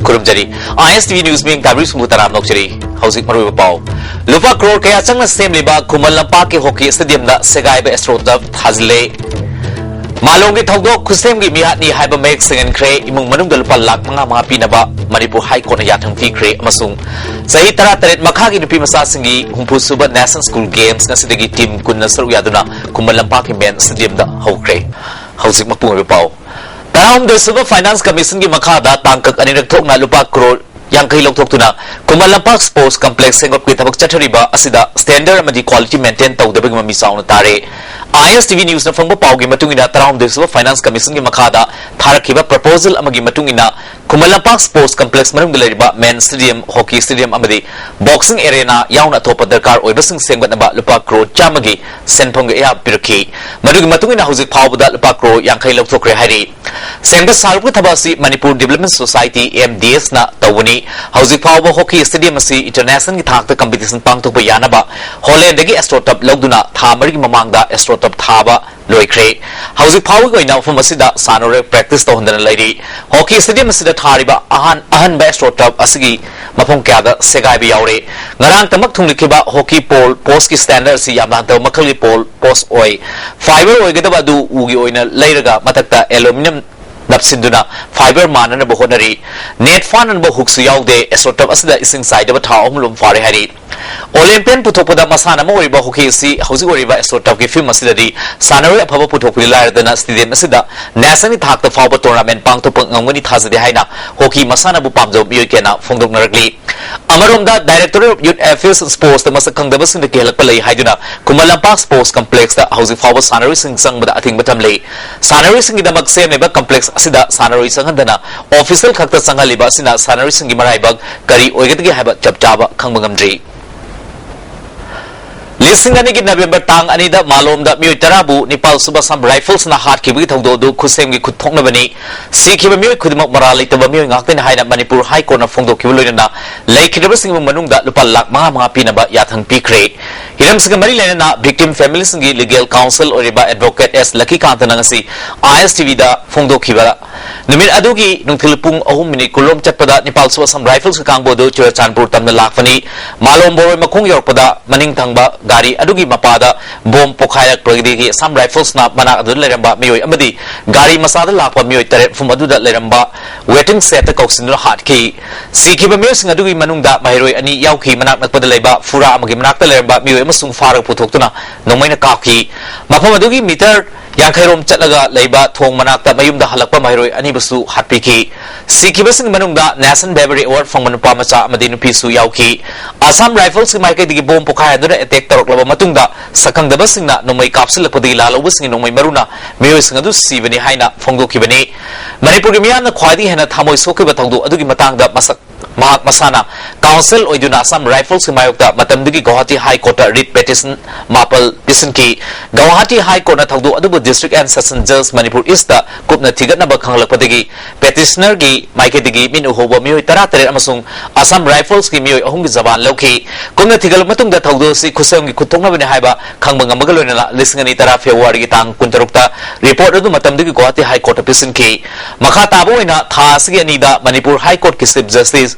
Kurumjari ISTV News Ming Tabri Sumutaram Nokchari Housing Maru Pau Lupa Crore Kaya Changna Same Liba Kumalapa Ke Hockey Stadium da Segaiba Estrota Hazle Malongi Togo Kusem gi Mihatni Hyper Make Sing Cray Imung Manum Lupa Lak Mga Pinaba Manipur High Court Yatang Fi Cray Masung Sahi Tara Taret Makagi Nupi Masasingi Humpu Suba National School Games Nasidagi Team Kunasar Yaduna Kumalapa Ke Men Stadium da Hokray Housing Mapung Pau Tahun the Silver Finance Commission gi Makada Tangkak Anirak Tok na Lupa Crore yang kai loktok tuna Kumalampak Sports Complex sengop ki thabak chathariba asida standard amadi quality maintain tawdabagi mami sauna tare ISTV News na fangba pawgi matungina Tahun the Silver Finance Commission gi makada tharakhiba proposal amagi matungina Kumalampak Sports Complex manungda leriba men stadium hockey stadium amadi boxing arena yauna thopa darkar oibasing sengbatnaba lupa crore chamagi senphong ya pirki madugi matungina hojik phawbada lupa crore yang kai loktok re hari sengba sarpu thabasi Manipur Development Society MDS na tawuni Housing Power Hockey Stadium asi international thakta competition pangthokpa yanaba Holland dagi astrotop logduna thamari mamangda astrotop thaba loikre Housing Power go ina from asida sanore practice to hondana lairi Hockey Stadium asida thariba ahan ba astrotop asigi mapong kyaga segai bi yaure ngarang tamak thunglikhiba hockey pole post ki standard si yamna ta makhali pole post oi fiber oi gadaba du ugi oina lairaga matakta aluminum Napsinduna fiber manana bohonari net fan and bohooks yaude esotop asida ising side of a town fare hari Olympian putopoda masana mori bohoki si housing river esotop ki film asidadi sanari apaba putopila than a stadium asida nasani thak the faba tournament pang to pangani thaza de haina hockey masana bupamzo biokena fongdok naragli Amarumda Director of Youth Affairs and Sports the Masakang the Basin the Kelapalay Haiduna Kumalampak Sports Complex the housing for Sanari Sing Sang but I think Batamley Sanari Sing the Maxe Neba Complex Asida Sanari Sangandana Official Kakta Sangaliba Sina Sanari Sing Maraibag Kari Oigati Habat Chapchaba Kangangamdri Listening ani November tang anida malom da mi tarabu Nepal subasam rifles na hat ki bi thongdo do khusem gi khuthongna bani sikhi ba mi khudmak marali ta ba mi ngakten haina Manipur High Court na phongdo ki loina laikhidaba sing manung da lupa lak mga pina ba yathang pikre hiram sing mari lena na victim families ngi legal counsel or ba advocate s Lucky Kantana ngasi ISTV da phongdo ki ba numit adugi nungthilpung 3 minute kulom chatpada Nepal subasam rifles ka kangbo do Churachandpur tamna lakfani malom boy makung yorpada maning thangba Gari adugi mapada bom pokhairak pragidi sam rifles na mana adu leramba mioi amadi gari masada lakpa mioi tare fum adu da leramba waiting set kausin hat ki sikhi ba mioi sing adugi manungda mahiroi ani yauki manak nakpada leba fura amagi manak ta leramba mioi amasung farak puthokuna nomaina kaaki mafam adugi meter Yankairom Chatlaga Leba Thong Manakta Mayumda Halakpa Mahiroi Anibasu Hatpiki Sikibasing Manungda Nasan Beverly Award from Manupamacha Madinu Pisu Yauki Assam Rifles Maike di Bom Pokai Dura attack Taroklaba Matunda Sakang the Basina no may capsule Padi Lalo Wissing no may Maruna Mewis Sivani Haina Fongo Kibani Manipurimian Quadi Hana Tamoy Sokiba Tongo Adugi Matanga Masak Mahak Masana Council Oiduna Assam Rifles Mayokta Matamdigi Guwahati High Court Writ Petition Mapal Pisinki Guwahati High Court Tangdo Adubu District and Session Judge Manipur East Kupna Tigat Naba Kanglapatigi Petitioner Gi Maiketigi Min Uhoba Mioi Taratare Amasung Assam Rifles Ki Mioi Ahungi Zaban Loki Kumna Tigal Matung da Tangdo Si Kusang Kutongna Bini Haiba Kangbanga Magalona Listening Tara February Tang Kuntarukta Report Adu Matamdigi Guwahati High Court Pisinki Makatabo Ina Thasigi Anida Manipur High Court Kisip Justice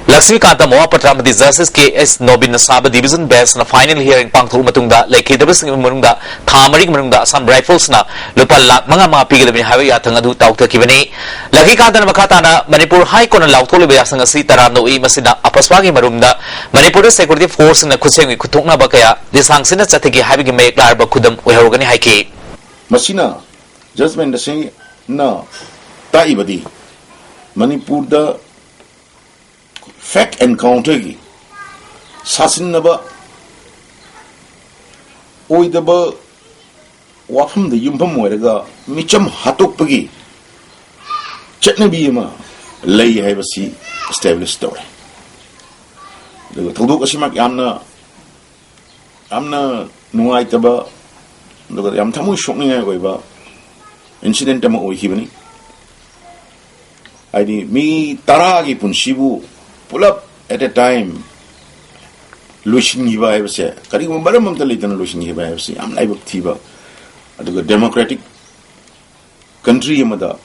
Lakshmi Kanta Moa Patramadi Justice KS Nobin Saba Division Best na final hearing pangthul matungda laikhidabas ng manungda thamari manungda Assam Rifles na lupa lak mga pigilabin hawi yatang adu tawta kibani Lakhi Kanta na makata na Manipur High Court na lautol bayasang asi taram noi masina apaswagi marumda Manipur Security Force na kusengi kutungna ba kaya disang sina chatigi habi gi mek lar ba khudam oharogani haiki masina judgment sing na taibadi Manipur da fact encounter gi sasin naba oidaba wafam de yumpam moiraga micham hatok pagi chatnabi ma lay haibasi establish tore daga thuduk asimak yamna nuai taba daga yam thamu shokni ngai oiba incident ma oi hibani aidi mi taragi punsibu pull up at a time Lushin Hiba Evse, Karikum Baramam Talitan Lushin Hiba Evse, I'm like Tiba, a democratic country Yamada.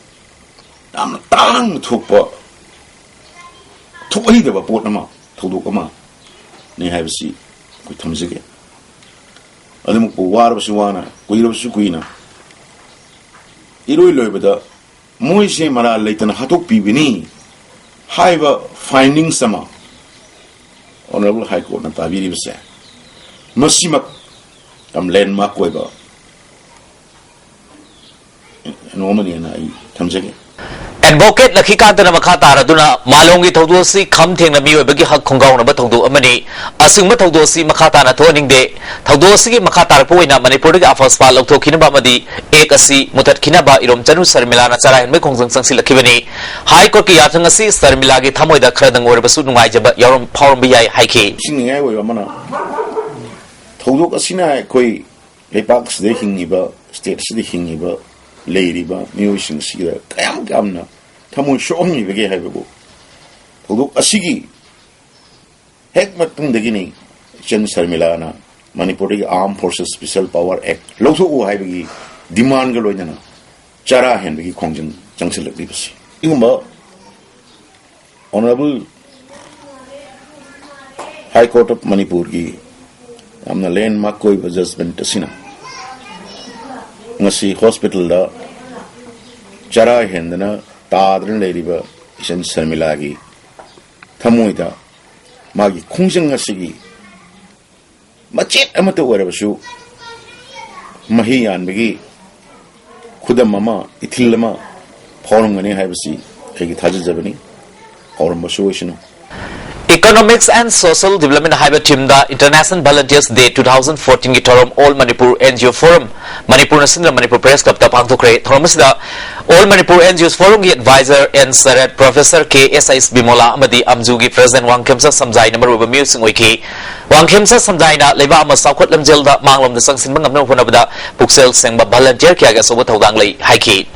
I'm tang to थोड़ी दबा pot नमा थोदोक अमा ने हाइबसी कोई थमजगे अदमुक वारबसु वाना कुइरबसु कुइना इरोई लोइबदा मोइसे मरा लेतन हातोक पिबिनी हाइबा finding समा honourable high court न ताबिरिबसे मसिमक am landmark कोइबा नॉर्मली ना आई थमजगे Advocate Lakikantana Makata Duna, Malongi Todosi, come ting the Mu Bagi Hak Kongo, Batodo Amani, Asing Matodosi, Makata Toning Day, Todosi, Makata Poina, Manipuri, Afasfal, Tokinabamadi, Ekasi, Mutat Kinaba, Irom Tanu, Sarmilana, Sara, and Mekong Sansila Kivani, High Koki Yatangasi, Sarmilagi, Tamoy, the Kradang or Basudun Wajaba, Yoram Power Bia Hike. Singing away, Amana Todok Asina, Koi, Lepax, the Hingiba, States the Hingiba. Lady ba musing sila kayam kamna tamu shongi bagi habibo tuduk asigi hek matung dagini chen sarmilana Manipuri Armed Forces Special Power Act loso ko habigi demand galo na chara hen bagi kongjang jangsil dibasi ingba Honorable High Court of Manipur ki amna landmark koi judgment tasina ngasi hospital da chara hendana tadran leiriba isen sarmilagi thamoida magi khungjang asigi machet amata warabasu mahi yanbagi khudam mama ithilama phorongani haibasi egi thajajabani phorombasu isino Economics and Social Development Hybrid Team the International Volunteers Day 2014 Gitorum All Manipur NGO Forum Manipur National Manipur Press Club the Pangtokre Thomas the All Manipur NGOs Forum Advisor and Sarat Professor KSIS Bimola Amadi Amzugi President Wangkemsa Samjai number of Musing Wiki Wangkemsa Samjaina Leva Masakot Lamjel the Manglam the Sansin Mangam Punabda Puxel Sengba Volunteer Kiaga Sobotanglay Hiki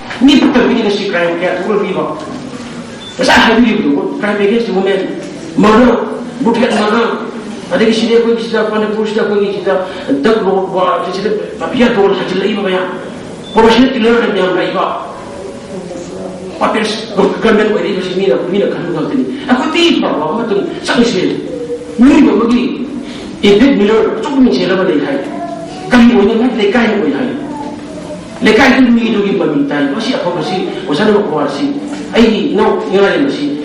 Murder, Bukit Murder, I think she did which is up on the push up when it's a duck road war, which is a pier told such a labor. For she to learn and young like what is government where it was in a company. I could be from some shit. Maybe it did Miller, took me to the high. Coming with them, they kind of high. The guy didn't need to give me time. Was she a policy? Was I no policy? I know you're a machine.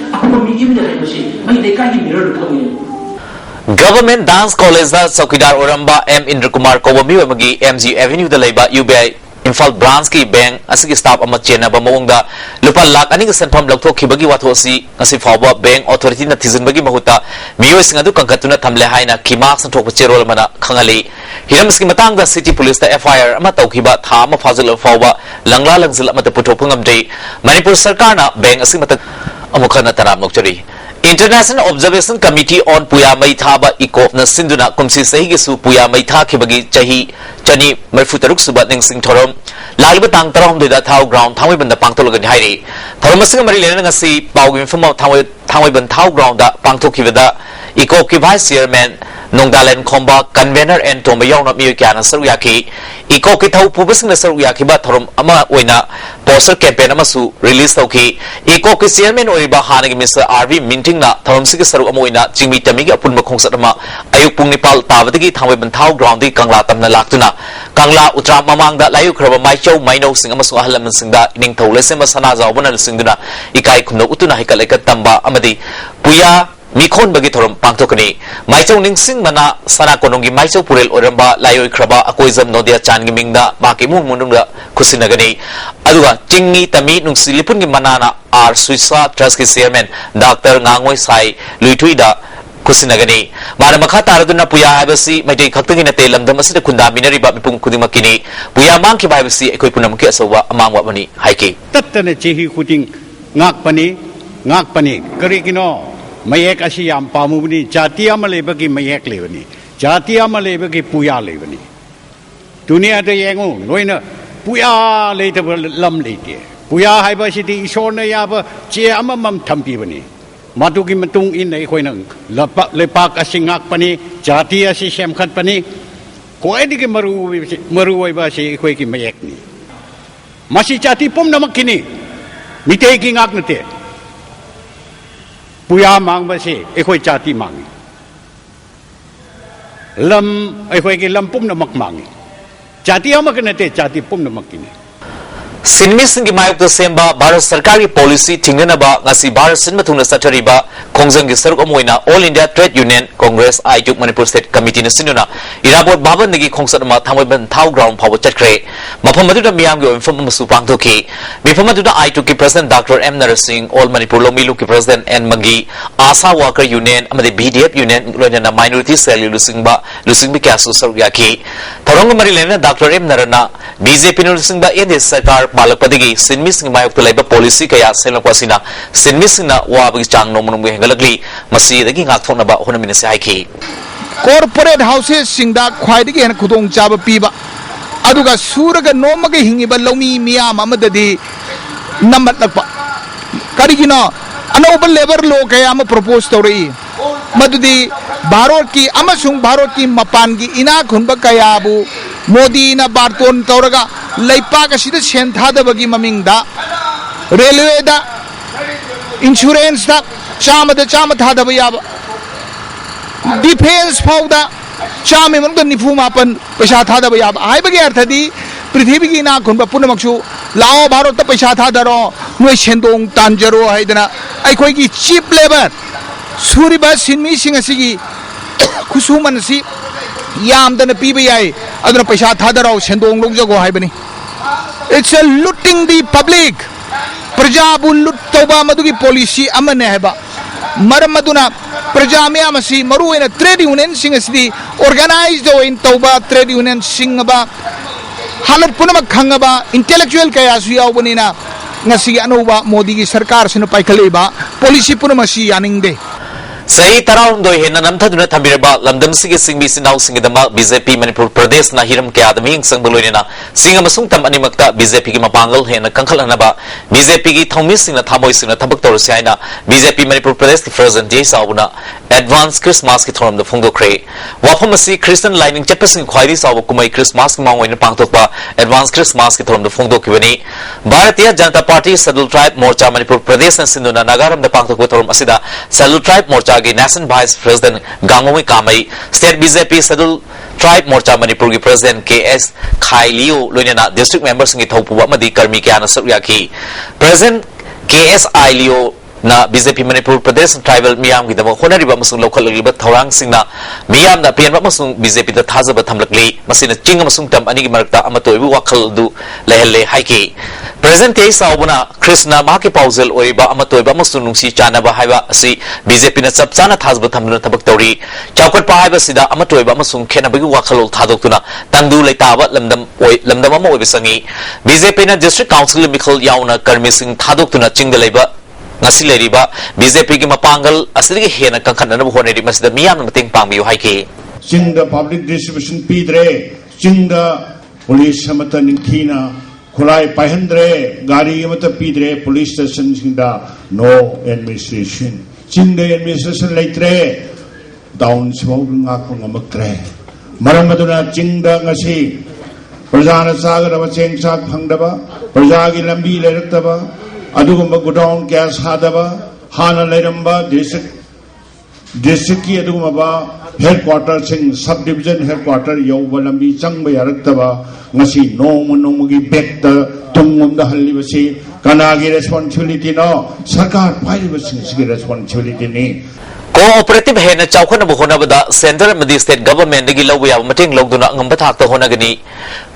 Government Dance College the Sokidar Oramba M Indra Kumar Kowami Magi MG Avenue the Leba UBI Infal Bransky Bank Asiki Stop Amachena Bamongda Lupa Lak Aning Sanpam Lokto Kibagi Watosi Asifawa Bank Authority na Tizin Bagi Mahuta Mio Singadu Kankatuna Tamle Haina Kimax and Tokachero Mana Kangali Hiramski Matang the City Police the FIR Amatokiba Tama Fazil Fawa Langla Langzil Mataputopungam Day Manipur Sarkana Bank Asimata Amukana Taram Nokchari International Observation Committee on Puya Maithaba Iko na Sinduna Kumsi Sahigisu Puya Maitha Kibagi Chahi Chani Marfutaruk Subat Ning Sing Thorom Lalibatang Tarom de Thao Ground Thawi Ban the Pangtologan Hairi Thoromasing Marilena si Pawin from Thawi Ban Thao Ground da Pangtokivada Iko Ki Vice Chairman Nongdalan Komba Convener and Tomayong of Miyakana Saruyaki Iko Kitau Pubasing the Saruyaki Batorum Ama Wina Poster campaign Amasu release Oki Iko Ki Chairman Oriba Hanig Mr. RV Minting na Tharumsiki Saru Amoina Jimmy Tamigi Apun Makong Satama Ayupung Nipal Tavati Thawi Ban Thao Ground Kangla Tamna Laktuna Kangla Utra Mamang da Layu Kraba Maicho Mino Sing Amasu Halam Sinda Ning Tolesima Sanaza Wana Sinduna Ikai Kuno Utuna Hikaleka Tamba Amadi Puya Mikon bagi thorom pangtokani maichau ningsing mana sana konongi maichau purel oramba layoi kraba akoizam nodia changi mingda baki mun munungda kusinagani aduga chingi tami nungsi lipun gi manana ar suisa trust ki chairman Dr. Ngangoi Sai Luituida kusinagani mara makha taraduna puya habasi maitei khaktangi na telamdam asida khunda minari ba mipung kudimakini puya mang ki habasi ekoi punam ki asowa amangwa bani haiki tattane chehi khuding ngak pani karigino Mayek Asiam Pamuni, Jatia Malebaki Mayek Levani, Jatia Malebaki Puya Levani. Dunia de Yango, Loina, Puya later Lam Lady, Puya Hyper City, Shona Yaba, Chiamam Tampivani, Matuki Matung in the Equinum, Lepak Asingak Pani, Jatia Sisham Katpani, Koediki Maru Basi Equaki Mayekni. Masi Chati Pum Namakini, me taking Agnate. पुया मांग बसे एकोई जाति मांगी lump एकोई के lump पुम नमक मांगी जाति अमक नते जाति पुम नमक की सिनमी सिंह मायुक्त सेंबा भारत सरकार की पॉलिसी थिंगनबा ngasi भारत सिन मथुंग सचरिबा खोंजंग सरक अमोइना all India trade union congress AITUC Manipur state committee न सिनुना इराबोट बाबन नगी खोंसत मा थामोइबन थाउ ग्राउंड फाव चटख्रे मफम मदुदा मियाम गे इन्फॉर्म मसु पांगथोकी मिफम मदुदा आईटुक की president doctor M Narasingh all Manipur लोमीलु की president N Mangi ASHA worker union अमदे बीडीएफ यूनियन लोइना माइनॉरिटी सेल लुसिंग क्यासु सरुयाकी थरोंग मरि लेना डॉक्टर एम नरना बीजेपी लुसिंग एनडीए सरकार पालकपदगी सिनमी सिंह मायुक्त लाइब पॉलिसी कया सेलपसिना सिनमी सिंह वाबगी चांग नोमनुंग हेंगलगली मसीदगी गाथोनबा होनमिनसे हाइकी कॉर्पोरेट हाउसेस सिंगदा ख्वाइदगी हेन खुदोंग चाब पीबा अदुगा सूरगा नोमगे हिंगिबा लौमी मियाम अमददी नमतलपा करिगिनो अनोब लेबर लो कया अम प्रपोज तौरई मदुदी भारत की मपान की इना खुनबा कयाबु मोदी ना बारतोन तौरगा लैपाक असिदा सेन थादबगी ममिंगदा रेलवे दा इंश्योरेंस दा चाम थादब याबा डिफेंस फाउदा चामे मंग निफु मापन पैसा थादब याबा हाइबगे अर्थदी पृथ्वी की ना खुनबा पुनमक्सु लाओ भारत पैसा थादरो नोय सेंदोंग तांजरो हाइदना अखोई की चीप लेबर सूरीबा सिनमी सिंह असिगी खुसुमन सी यामदन पीबे याय अदन पैसा थादरो सेंदोंग लोगजगो हाइबनी it's a looting the public प्रजाबु लुट तौबा मदुगी पॉलिसी अमने हैबा मरम मदुना प्रजा म्याम असि मरुएना ट्रेड यूनियन सिंह असि ऑर्गेनाइज्ड इन तौबा ट्रेड यूनियन सिंह बा हालत पुनम खंगबा इंटेलेक्चुअल कयासु यावबनिना ngasi anoba modi की सरकार सिन पाइखलेबा पॉलिसी पुनम असि यानिंगदे सही तराउंदो हेना नमथदुना थमिरबा लमदम सिगे सिंगबी सिनाउ सिंगदमा बीजेपी मणिपुर प्रदेश ना हिरम के आदमी संगबलोइना सिंग अमसुंग तम अनिमक्ता बीजेपी की मपांगल हेना कंखलनबा बीजेपी की थौमी सिंगना थामोइ सिंगना थबक तौरसे आइना बीजेपी मणिपुर प्रदेश की प्रेसिडेंट जे साउना एडवांस क्रिसमस की थोरम द फोंगदोख्रे वाफम असि क्रिश्चियन लाइनिंग चेपसिंग ख्वाइदी साउ कुमै क्रिसमस की मांगोइन पांगथोकबा एडवांस क्रिसमस की थोरम द फोंगदोखिबनी Bharatiya Janata party schedule tribe Morcha Manipur Pradesh न सिंधुना नागारम द पांगथोकबा थोरम असिदा शेड्यूल ट्राइब मोर्चा की national vice president Gangoi Kamei state BJP schedule tribe Morcha Manipur की प्रेसिडेंट के.एस. खाइलियो लोइना डिस्ट्रिक्ट मेंबर्स की थौपुबा मदी कर्मी क्या सरुयाकी प्रेसिडेंट के.एस. आइलियो ना बीजेपी मणिपुर प्रदेश ट्राइबल मियाम की दम होनरिबा मसुंग लौखललिबा थौरांग सिंगना मियाम ना पेनबा मसुंग बीजेपी दा थाजबा थमलकली मसिना चिंग मसुंग तम अनिगी मरकता अमतोइबु वखल दु लेहले हाइकी प्रेसिडेंट के साउबना कृष्णा मा के पाउजल ओइबा अमतोइबा मसुंग नुंसी चानाबा हाइबा असि बीजेपी ना चपचाना थाजबा थमलना थबक तौरी चौकट पाइबा सिदा अमतोइबा मसुंग खेनाबगी वखल थादोक्तुना तंदु लेताबा लमदम अमा ओइबा संगी बीजेपी ना डिस्ट्रिक्ट काउंसिल मिखल याउना कर्मी सिंग थादोक्तुना चिंग लेबा ngasi leriba BJP ki mapangal asli hena kangkhan na honeri masida miyam mating pangbiu haiki Singda public distribution pidre singda police samata ninthina khulai pahendre gari amata pidre police station singda no administration singda administration laitre down smau ngak ngamaktre maram aduna singda ngasi prajana sagaraba cheng sak phangdaba prajagi lambi leiraktaba अदुगुम्बा godown gas हादबा हाना लेरंबा district की अदुगुम्बा headquarter सिंग sub division headquarter यौबा लंबी चंगबा यारक्तबा ngasi नोमगी बेक्ट तुंगुमदा हल्लिबसी कनागी रेस्पॉन्सिबिलिटी नो सरकार पाइबसिंग सिगी रेस्पॉन्सिबिलिटी नि कोऑपरेटिव हेना चौखन होनबदा सेंट्रल मदी स्टेट गवर्नमेंट की लौब याब मटेंग लौदुना ngamba thakta honagani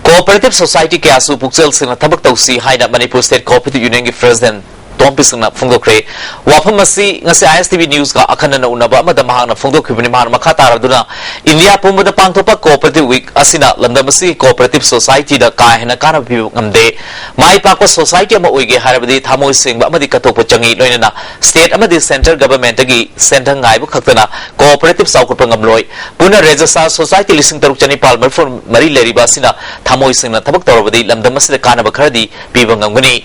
cooperative society के आसु पुक्सेल सिंह थबक तौसी हाइना मणिपुर स्टेट कोऑपरेटिव यूनियन की प्रेसिडेंट तोंपी सिंह फोंदोख्रे वाफम असी ngasi ISTV न्यूज का अखनन उनबा अमदा महाना फोंदोखिबनि महान मखा तारदुना इंडिया पुंबदा पांगथोपा कोऑपरेटिव वीक असिना लंदमसी कोऑपरेटिव सोसाइटी दा का हेना काना बिबु ngamde mai pakpa सोसाइटी अमा ओइगे हारबदि थामोइ सिंह अमदि कतोप चंगी लोइना स्टेट अमदि सेंट्रल गवर्नमेंट की सेंट्रल गाइबु खक्तना कोऑपरेटिव साउकप ngamloi पुना रेजिस्टर सोसाइटी लिसिंग तरुक चनी पाल मरी लेरिबा सिना थामोइ सिंह थबक तौरबदि लंदमसी काना बखरदि पिबा ngamgani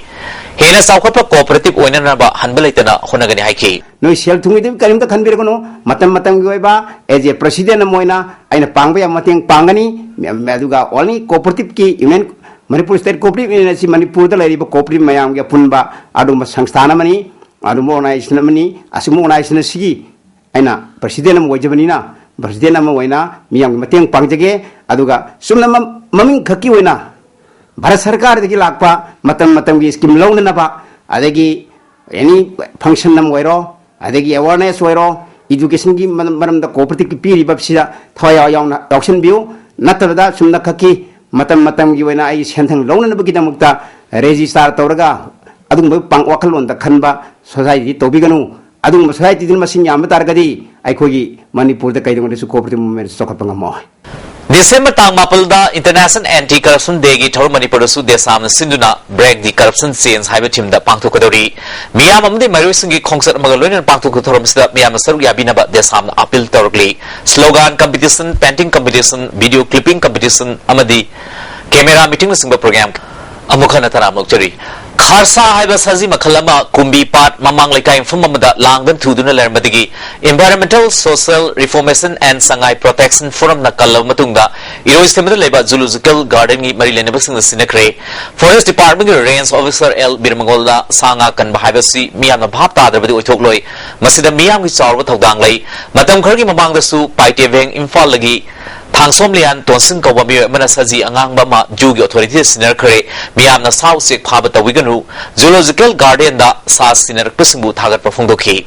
हेना साउखप कोऑपरेटिव ओइननबा हनबलेतना होनगनि हाइकी नो सेल थुंगिदि करिम त खनबिरगनो मतम gi oiba as a president मोइना आइना पांगबा मतेंग पांगनी मेदुगा ओनली कोऑपरेटिव की union Manipur state cooperative union सि मणिपुर द लेरिबा कोऑपरेटिव मयाम गे पुनबा अदुम संस्थान money adu organization namani asum organization sigi aina president am wajabani na president am waina miyam mateng pangjage aduga sumna maming khaki waina Bharat Sarkar degi lakpa matam gi scheme launa na ba adegi any function nam wairo adegi awareness wairo education gi maram da cooperative ki piri babsida thoya yauna auction view natabda sumna khaki matam gi waina ai senthang launa na bagi damakta register tawraga adung pang wakalon da khanba society tobiganu adung society din masing yam targadi ai khogi Manipur da kaidong su cooperative movement sokapanga mo December tang mapalda International Anti-Corruption Day gi thor Manipur su desam sinduna break the corruption scenes haiba team da pangthu kadori miyam amde mari singi khongsat magal loin pangthu ku thorom sida miyam saru yabina ba desam appeal torgli slogan competition painting competition video clipping competition amadi camera meeting singba program amukhana taram lokchari Kharsa haiba saji makhalama kumbi pat mamang lekai fumamada langdan thuduna lermadigi Environmental Social Reformation and Sangai Protection Forum na kallaw matungda iroi semada leba zoological garden gi mari lenaba sing sinakre Forest Department gi Range Officer L Birmangolda sanga kan bahaiba si miyam na bhap tadrabadi oithokloi masida miyam gi chawba thodang lei matam khargi mamangda su paiteveng Imphal lagi Thangsom lian tonsing ko bami mana saji angang bama jugi authority senior khare miyam na sau sek phaba tawiganu zoological garden da sa senior kusumbu thagat pafungdokhi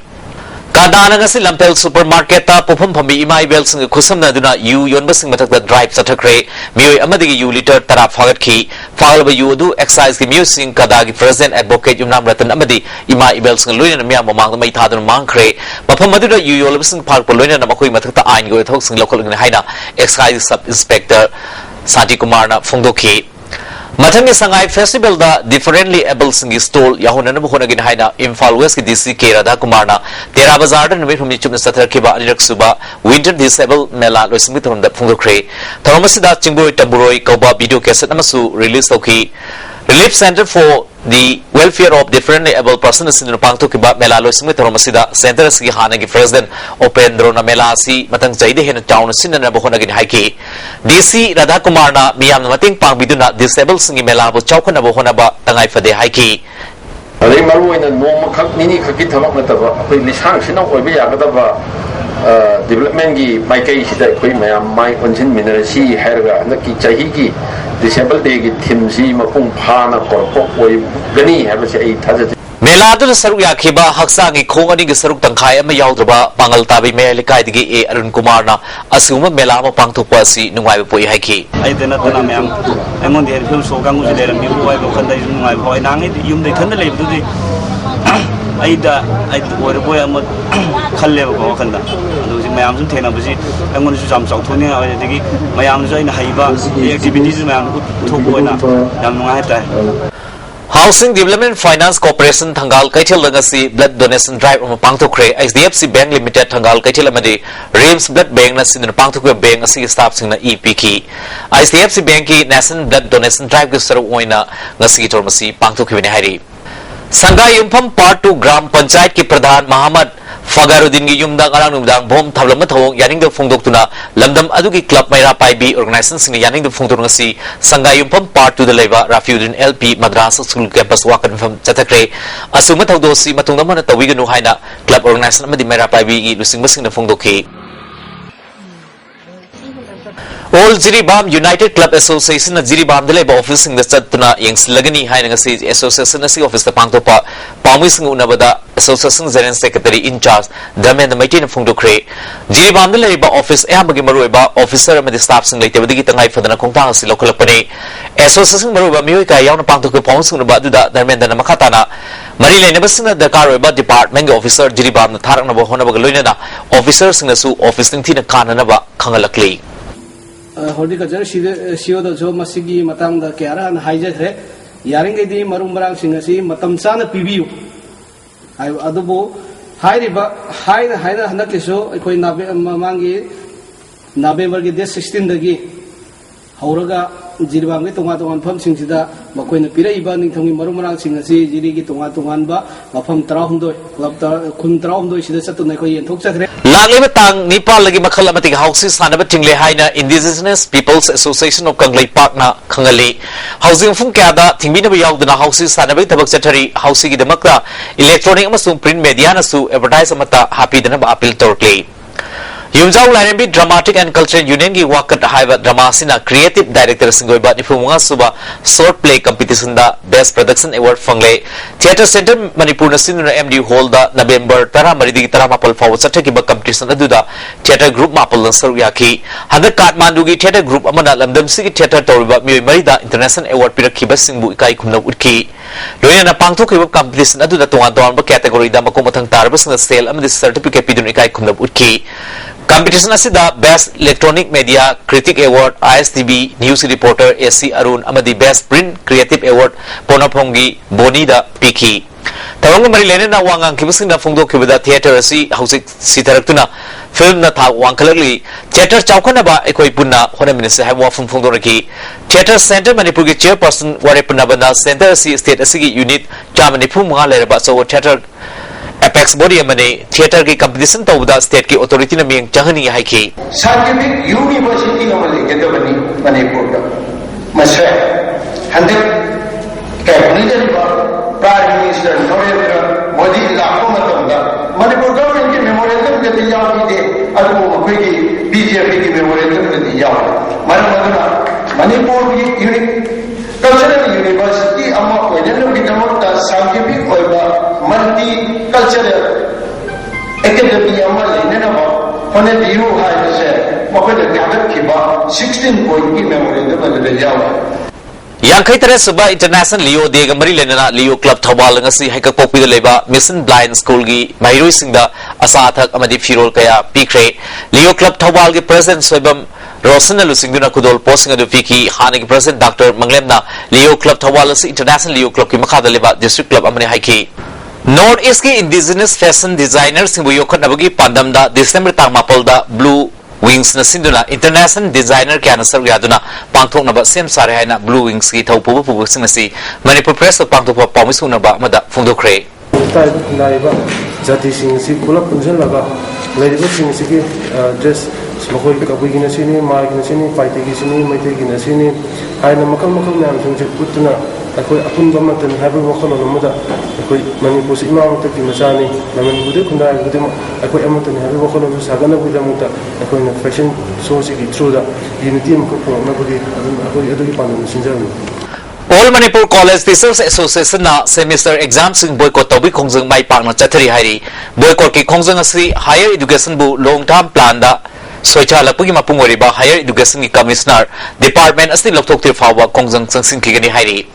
Kadana ngasi lampel supermarket ta pofam phami imai bel sing khusam na duna yu yonba sing matak da drive sathakre mioi amadigi yu liter tara phagat khi phagalba yu du excise ki musing kadagi president advocate yumnam ratan amadi imai bel sing loina miyam mamang mai thadun mangkhre mafam madura yu yolba sing phag po loina na makoi matak ta ain go thok sing lokol ngin haina excise sub inspector Santi Kumar na phungdokhi Mathangi Sangai Festival da differently able singi stall yahuna na bukhona gin haina Imphal West ki DC K Radha Kumar na Tera Bazar da numi humni chupna sathar kiba anirak suba winter disabled mela loismi thon da phungdokre thomasida chingboy tamburoi kauba video cassette namasu release tokhi Relief Center for the Welfare of Differently Able Persons in Pangto Kiba Mela Loismi Thomasida Center Ski Hanagi President Opendro na Mela si matang jaide hen town sinan na bohona gin haiki DC Radha Kumar na miyam mating pang biduna disabled singi mela bo chawkhan na bohona ba tangai fade haiki Adai maru ina noma khak nini khaki thamak na taba apoi lisang sina oibe yagadaba development gi maikai sida koi mayam mai onjin minerasi herga naki chahi gi Disabled day gi thim si mapung phana korpok oi gani habase ai thajati Mela du saruk yakhiba haksa gi khongani gi saruk tangkhai ama yaudrba pangal tabi me likai digi e Arun Kumar na asuma mela ma pangthokpa si nungai poi haiki ai dena tana myam amon de film so gangu se leram bi wai bo khandai nungai phoi nangi yum de khanda leib du di ai ore boy am khalle bo khanda adu si mayam sun thena busi amon su jam chau thone ai digi mayam su ina haiba activities mayam thok na yam nungai ta Housing Development Finance Corporation Thangal Kaitil Langasi Blood Donation Drive on Pangtokre ISTV Bank Limited Thangal Kaitil Amadi Reams Blood Bank na sin Pangtokre Bank asi staff sing na EPK ISTV Bank ki National Blood Donation Drive ki saru oina ngasi tormasi Pangtokre ni hari Sangai Yumpham Part 2 Gram Panchayat ki Pradhan Muhammad Fagaruddin gi yumda ngarang numdang bom thablam thong yaning de phungdok tuna lamdam adugi club maira paibi organization sing yaning de phungdok ngasi Sangai Yumpham Part 2 de leba Rafiuddin LP Madras School Campus wakan pham chathakre asuma thawdosi matungda mana tawiganu haina club organization amadi maira paibi gi lusing masing de phungdokhi All Jiribam United Club Association na Jiribam de leba office sing de chatuna yengslagani haina ngasi association asi office de pangtopa Pamui sing unabada Association General Secretary in charge Dharmendra Maitin Phungdokre Jiribam de leba office ayambagi maruiba officer amadi staff sing leite badigi tangai fadana khongtang asi lokhalakpani association maruiba mioi ka yauna pangtokre pawung sing unaba aduda Dharmendra na makhatana mari lene basina dakar oiba department ge officer Jiribam na tharak na bo hona baga loina na officer sing su office ning thina kana na ba khangalakli horticulture CEO da jo masigi matang da kyara na haijare yaringai di marum barang singasi matam sana pibiu ai adubo hairiba haina handakeso ekoi nabe mangi November gi 16 dagi hauraga Jiribam के तोंगा तोंगान फम सिंगसिदा मखोइना पिराइबा निंगथंगि मरुमरांग सिंगसी जिरीगी तोंगा तोंगानबा मफम 32 club खुन 32 सिदा चतुना खो येंथोक चखरे लांगलेब तांग निपाल लगी मखल अमति हाउसी सानब चिंगले हाइना इंडिजिनस पीपल्स एसोसिएशन ऑफ कंगले पाकना खंगली हाउसिंग फुंग क्यादा थिंबिनब याउदना हाउसी सानब तबक चथरी हाउसी की दमकता इलेक्ट्रॉनिक अमसुंग प्रिंट मीडिया नसु एडवर्टाइज अमता हापीदनब अपील तोरक्ले Yumjau Larenbi Dramatic and Cultural Union की वाकट हाइवा ड्रामा सिना क्रिएटिव डायरेक्टर सिंगोइबा निफुमुंगा सुबा शॉर्ट प्ले कंपटीशन दा बेस्ट प्रोडक्शन अवार्ड फंगले थिएटर सेंटर मणिपुर नसिनुना एमडी हॉल दा नवंबर 13 की 13 फाव चटकीबा कंपटीशन अदुदा थिएटर ग्रुप मापल सरुक याखी हदक काठमांडू की थिएटर ग्रुप अमना लंदम सिगी थिएटर तौरिबा मियोय मरिदा इंटरनेशनल अवार्ड पिरखिबा सिंगबु इकाई खुमना उठकी लोयना पांगथोखिबा कंपटीशन अदुदा तोंगान तोंगानबा कैटेगोरी दा मको मथंग तारबसना सेल अमदि सर्टिफिकेट पिदुन इकाई खुमना उठकी Competition asida Best Electronic Media Critic Award ISTV News Reporter AC Arun amadi Best Print Creative Award Ponaphonggi Bonida Piki Tawang mari lene na wangang kibusing na fungdo kibada theater asi hausik sitaraktuna film na tha wangkalagli theater chawkhana ba ekoi punna hona minister ha wa fungdo raki theater center manipur gi chairperson ware punna bana center asi state asi gi unit chamani phumga leraba so theater Apex body amane theater ki competition tawda state ki authority na ming chahani hai ki scientific university amale gedabani manipur da mashe hande ka president prime minister Narendra Modi lakho matamda manipur government ki memorandum ke diyaw ki de adu makoi ki BJP ki memorandum ke diyaw maraduna manipur ki cultural university amma koyenu ki damota scientific oiba multi-cultural academy amma lene ba hone diu hai se makoda gadat ki ba 16 point ki memorandum adu yawa Yangkai tere suba international Leo dega mari lenana Leo club thawal ngasi haika popi leba mission blind school gi mairoi singda asa thak amadi firol kaya pikre Leo club thawal gi president soibam Rosana Lusingduna Kudol posting adu fiki Hanig President Dr. Manglemna Leo Club Tawalasi International Leo Club ki makada leba district club amane haiki North East ki indigenous fashion designer singbu yokhat nabagi pandamda December tang mapolda Blue Wings na sinduna international designer kya nasar yaduna pangthok naba sem sare haina Blue Wings ki thaupu pu singasi Manipur Press pangthok pa pamisu naba mada phungdokre tai naiba jati sing si kulap punjan laga laiba sing si ki dress makoi kabui gina sini mai gina sini paite gi sini maite gina sini haina makal makal nam sing se putna akoi apun bamatan habu wakal namada akoi manipur si imam ta ki masani naman gude kunda gude akoi amatan habu wakal no sagana gude muta akoi na fashion show si ki through da unity am ko na gude akoi adu ki panan sinjaru All Manipur College Teachers Association na semester exam sing boycott tobi khongjang mai pakna chathari hairi boycott ki khongjang asi higher education bu long term plan da soicha lakpugi mapung oriba higher education ki commissioner department asti lokthok tir fawa khongjang changsin ki gani hairi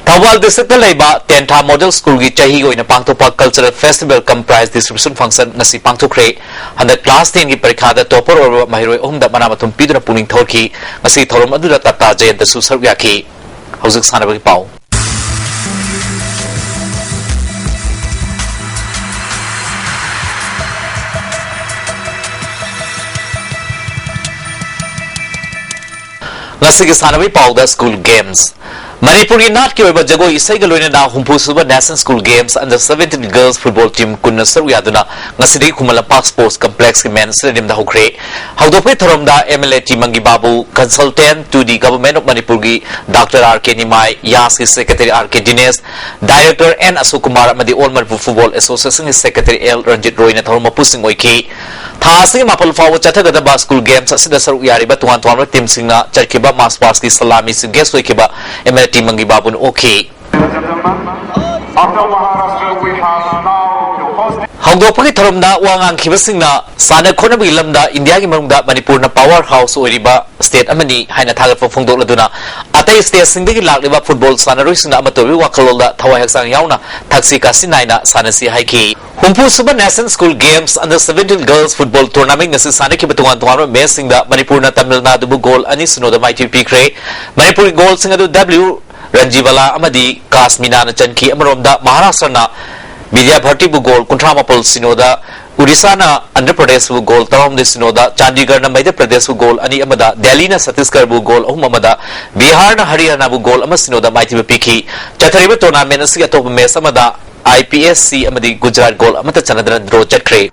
Thawal district laiba Tentha Model School gi chahi goina pangthopa cultural festival comprise distribution function ngasi pangthokre handa class 10 gi parikha da topper or mahiroi ohum da manamathum pidra puning thorki ngasi thorom adu da tata jayant su sarv yakhi How's Sanabaki Pau? Ngasigi Sanabi Pau the School Games. Manipuri not ki oiba jago isai galoina na humpu suba National School Games under 17 girls football team kunna saru yaduna ngasidi Kumala Park Sports Complex ki men stadium da hokre haudope thorom da MLA Timangi Babu consultant to the government of Manipur gi Dr. RK Nimai Yas ki secretary RK Dinesh director N Asukumar amadi All Manipur Football Association ki secretary L Ranjit Roy na thorom pusing oiki thasi mapal fawo chatha da school games asida saru yari ba tuan tuan team singna charkiba mas pass ki salami sing guest oikiba MLA Timangi Babun okay. Hongdopaki Tharumda Wangang Kibasingna Sana Konabi Lamda India Munda Manipur na powerhouse Oriba State Amani Haina Tagal for Fungdo Laduna Atay State Singdi Lakiba Football Sana Rusina Amatori Wakalola Tawahaksang Yauna Taxi Kasinaina Sanasi Haiki Humpu Suba National School Games under 17 Girls Football Tournament Nasi Sana Kibatuan Tuano Messinga Manipur na Tamil Nadu Goal Anisino the Mighty Pikre Manipur Goal Singadu W Ranjivala Amadi Kasmina na Chanki Amaromda Maharashtra na Vidya Bharti bu goal Kuntra Mapal Sinoda Odisha na Andhra Pradesh bu goal Taram de Sinoda Chandigarh na Madhya Pradesh bu goal ani amada Delhi na Chhattisgarh bu goal ahum amada Bihar na Haryana bu goal ama Sinoda maiti piki chathariba tournament asi atop match amada IPSC amadi Gujarat goal amata chanadran draw chakre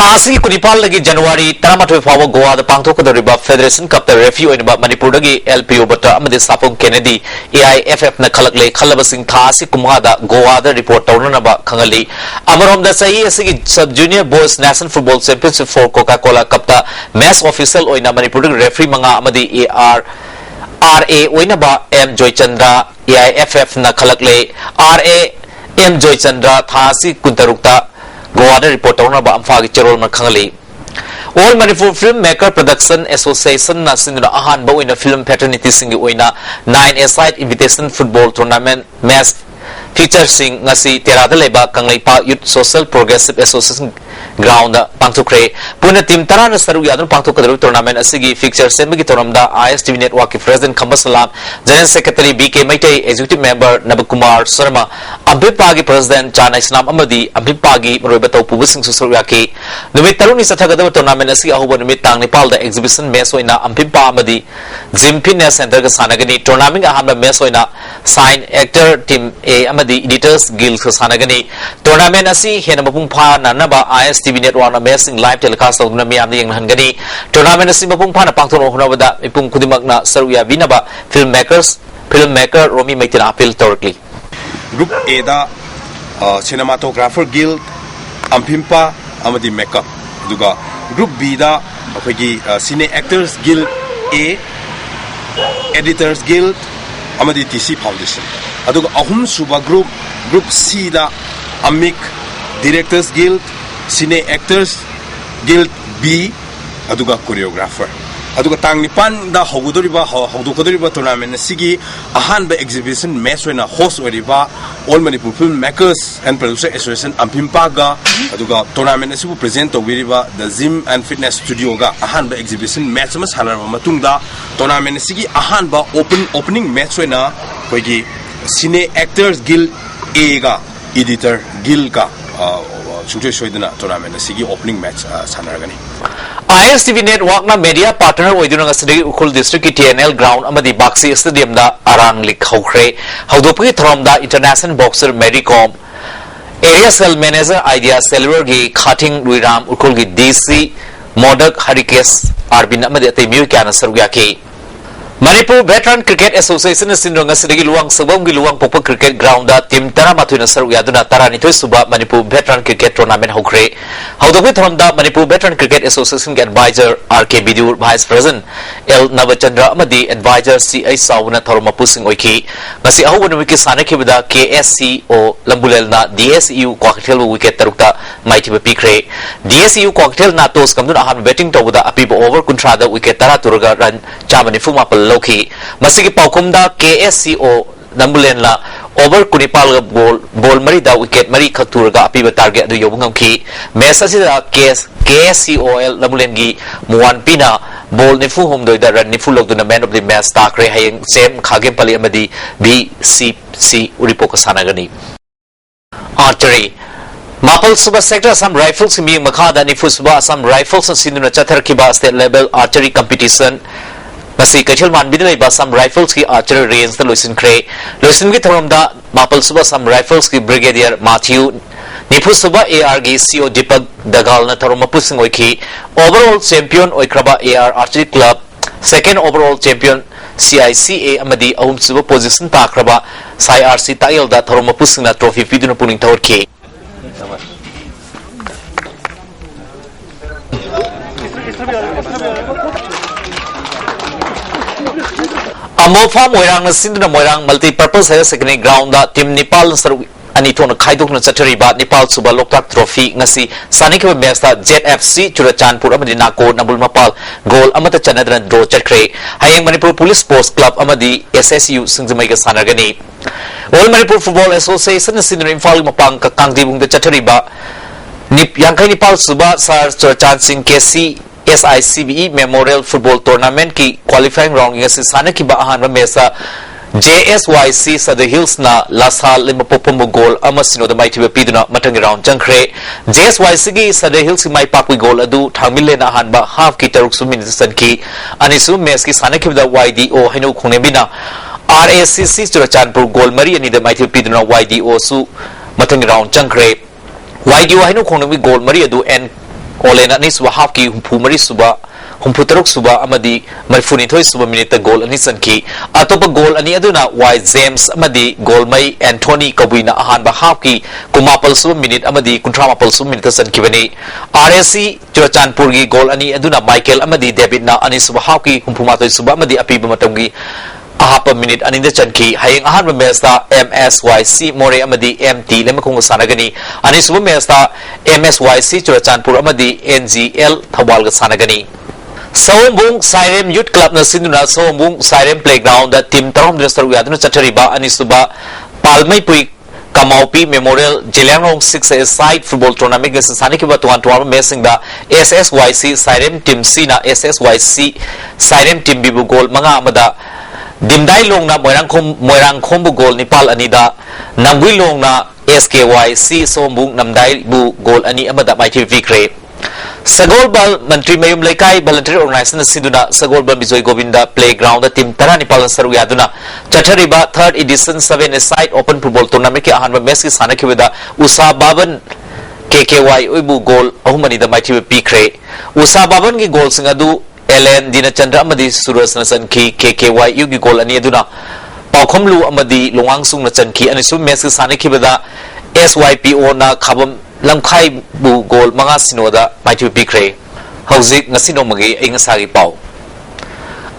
Thasi Kunipal lagi January Taramatu Fawa Goa the Pangtok the Riba Federation Cup the Refu in Manipuri LPO Bata Amadi Sapong Kennedy AIFF na Kalakle Kalabasing Thasi Kumada Goa the report Taunaba Kangali Amarom the Sai Sub Junior Boys National Football Championship for Coca-Cola Cup the Mass Official Oina Manipuri referee Manga Amadi RA Oinaba M Joy Chandra AIFF na Kalakle RA M Joy Chandra Thasi Kuntarukta Goa report on ba amfagi cherol man khangali All Manipur Film Maker Production Association na sinura ahan ba oina film fraternity singi oina 9-a-side invitation football tournament match feature sing ngasi terada leba kanglaipa youth social progressive association ground pangthukre puna team tarana saru yadun pangthukadru tournament asigi fixture semigi toramda ISTV network president Khambasalam general secretary BK Maitai executive member Nabakumar Sharma Ambipagi president Chana Islam Amadi Ambipagi Roibatau Pubusing Susuryaki numit taruni sathagadaw tournament asigi ahuba numit tang Nepal da exhibition match oina Ambimpa Amadi Gym Fitness Center ka sanagani tournament ahamna match oina sign actor team A Amadi editors guild ka sanagani tournament asi hena mapung pha nanaba ISTV network na matching live telecast tawduna miyam yang hangani tournament asi mapung pha na pangthon honabada ipung kudimak na saruya binaba filmmaker Romi Maitin appeal torkli Group A da cinematographer guild Ampimpa amadi makeup duga Group B da akhigi cine actors guild A editors guild amadi TC foundation aduga ahum suba group C da Amik directors guild cine actors guild B aduga choreographer aduga tang nipan da hogudoriba tournament sigi ahanba exhibition match wena host oriba All Manipur Film Makers and Producer Association Ampimpaga aduga tournament asibu present wiriba the Gym and Fitness Studio ga ahanba exhibition match mas halarma matungda tournament sigi ahanba opening match wena koigi cine actors guild A ga editor guild ka tournament sigi opening match sanaragani ISTV network na media partner oiduna ngasidi Ukul district ki TNL ground amadi Baxi stadium da arang lik khawkhre hawdopgi throm da international boxer Mary Kom area cell manager idea cellular gi khating Ruiram Ukul gi DC Modak Harikes Arbin amadi atay miu kana sarugya ki Manipur Veteran Cricket Association sinro ngasidi luang sabam gi luang popo cricket ground da team tara mathuina saru yaduna tarani thoi suba Manipur Veteran Cricket Tournament hokre hawdogwi thomda Manipur Veteran Cricket Association ge advisor RK Bidur Vice President L Navachandra amadi advisor CI Sauna thorma pusing oiki ngasi ahubun wiki sanakibda KSCO Lambulel na DSU Cocktail wicket tarukta maiti pikre DSU Cocktail na tos kamduna ahan betting tawda apiba over kuntrada wicket tara turga run chamani fuma Loki masigi paukumda KSCO Nambulen la over kunipal ball mari da wicket mari khaturga apiba target du yobungam ki message da KSCOL Nambulen gi muan pina ball nifu hom doida run nifu log duna man of the match takre hayeng sem khagem pali amadi BCC uripo ka sanagani archery Mapal Suba Sector Assam Rifles mi makhada nifu suba Assam Rifles sinuna chathar kiba state level archery competition Masi kachil man bidilay ba Assam Rifles ki archery range na loisin ki tharamda Mapal Suba Assam Rifles ki Brigadier Matthew Nipu Suba AR gi CO Deepak Dagal na tharoma pusing oiki overall champion oikraba AR Archery Club second overall champion CICA amadi ahum suba position takraba CIRC Tayal da tharoma pusing na trophy piduna puning thawrki Amofa Moirang na sinduna Moirang multi-purpose higher secondary ground da team Nepal saru ani thona khaidok na chathari ba Nepal Suba Loktak Trophy ngasi sanikba match da ZFC Churachandpur amadi Nako Nabul Mapal goal amata chanadran draw chatkre hayeng Manipur Police Sports Club amadi SSU singjamai ga sanargani All Manipur Football Association na sinduna Imphal mapang ka kangdibung da chathari ba Yangkai Nepal Suba Sar Churachand Singh KC SICBE Memorial Football Tournament ki qualifying round ngasi sana ki ba ahan mesa JSYC Sada Hills na Lasal Limapopombo goal amasino da maitiba piduna matangi round jangkre JSYC gi Sada Hills mai pakwi goal adu thangmile na hanba half ki taruk sumin sanki anisu mes ki sanakibda YDO hainu khunebina RACC Churachanpur goal mari ani da maitiba piduna YDO su matangi round jangkre YDO hainu khunemi goal mari adu en olena ni suba half ki phumari suba Humputaruk suba amadi marfuni thoi suba minute goal ani sanki atopa goal ani aduna Y James amadi goal mai Anthony Kabuina ahan ba half ki kumapal suba minute amadi kuntramapal suba minute sanki bani RSC Churachanpur gi goal ani aduna Michael amadi David na ani suba half ki humpuma thoi suba amadi apiba matamgi ahapa minute ani da chanki hayeng ahan ba mesta MSYC more amadi MT lemakung sanagani ani suba mesta MSYC Churachanpur amadi NGL Thawal ga sanagani Sombung Sairem Youth Club na sinduna Sombung Sairem Playground da team tarom dinastar uyaduna chatariba anisuba Palmai Pui Kamaupi Memorial Jelangrong 6 side football tournament ga sani ke batuan tuan mesing da SSYC Sairem team C na SSYC Sairem team bibu goal manga amada Dimdai long na Moirang khombu goal Nepal anida Namgui long na SKYC Sombung Namdai bu goal ani amada maiti vikre Sagol Bal Mantri Mayum Laikai Voluntary Organization Sinduna Sagol Bal Bijoy Govinda Playground the team Tarani Palan Saru Yaduna Chatariba 3rd edition 7 side open football tournament ke ahan mes ki sanaki weda Usa Baban KKY Uibu goal ahumani da maiti pikre Usa Baban ki goal singadu Ellen Dina Chandra amadi Suraj Nasan ki KKY yu ki goal ani aduna Paukhomlu amadi Longwang Sung na chanki ani su mes ki sanaki weda SYPO na khabam Lamkai bu goal mga sinoda maiti pikre hauzik ngasino magi ay ngasagi pau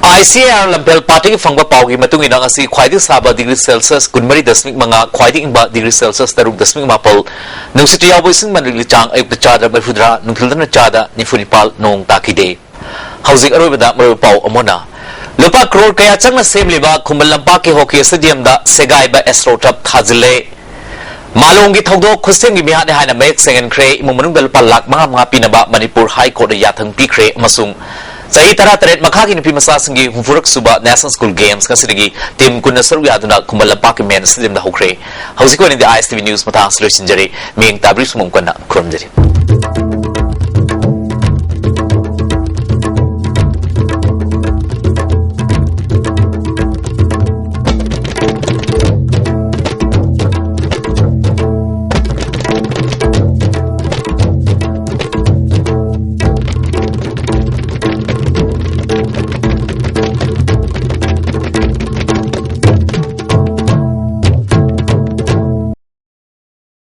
ICR lampel party fangba pau gi matung ina ngasi khwaidi saba degree Celsius kunmari dasmik mga khwaidi ingba degree Celsius taruk dasmik mapal nungsiti yaw boising manrili chang ayuk chada barfudra nungthildan chada nifunipal nong takide hauzik arobada maru pau amona lupa crore kaya changna semliba khumbal lampa ke hockey stadium da segai ba astroturf thajile Malongi thogdo khuseng gi miha ne haina mek sengen kre imumunung dal palak mga pinaba Manipur High Court ya thang pi kre masung sahi tara taret makha gi nipi masa singi humfurak suba National School Games kasidagi tim kunna saru ya duna kumbala pak men stadium da hokre hausiko ni the ISTV news mata solution jari ming tabri sumum kana krom jari